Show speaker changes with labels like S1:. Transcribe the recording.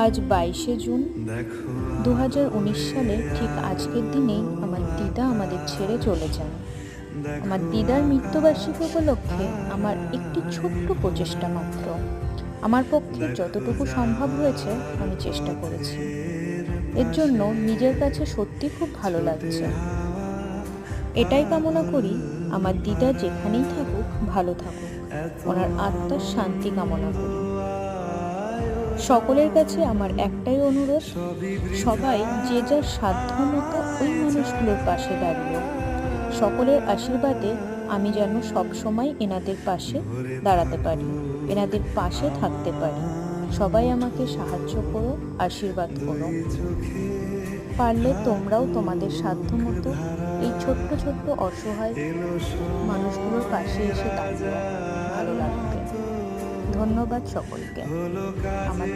S1: আজ 22শে জুন 2019 সালে ঠিক আজকের দিনেই আমার দিদা আমাদের ছেড়ে চলে যান। আমার দিদার মৃত্যুবার্ষিকী উপলক্ষে আমার একটি ছোট্ট প্রচেষ্টা মাত্র। আমার পক্ষে যতটুকু সম্ভব হয়েছে আমি চেষ্টা করেছি। এর জন্য নিজের কাছে সত্যি খুব ভালো লাগছে। এটাই কামনা করি আমার দিদা যেখানেই থাকুক ভালো থাকুক, ওনার আত্মার শান্তি কামনা করি। সকলের কাছে আমার একটাই অনুরোধ, সবাই যে যার সাধ্য মতো ওই মানুষগুলোর পাশে দাঁড়িয়ে, সকলের আশীর্বাদে আমি যেন সবসময় এনাদের পাশে দাঁড়াতে পারি, এনাদের পাশে থাকতে পারি। সবাই আমাকে সাহায্য করো, আশীর্বাদ করো। পারলে তোমরাও তোমাদের সাধ্য মতো এই ছোট্ট ছোট্ট অসহায় মানুষগুলোর পাশে এসে দাঁড়িয়ে, ভালো লাগবে। ধন্যবাদ সকলকে। আমার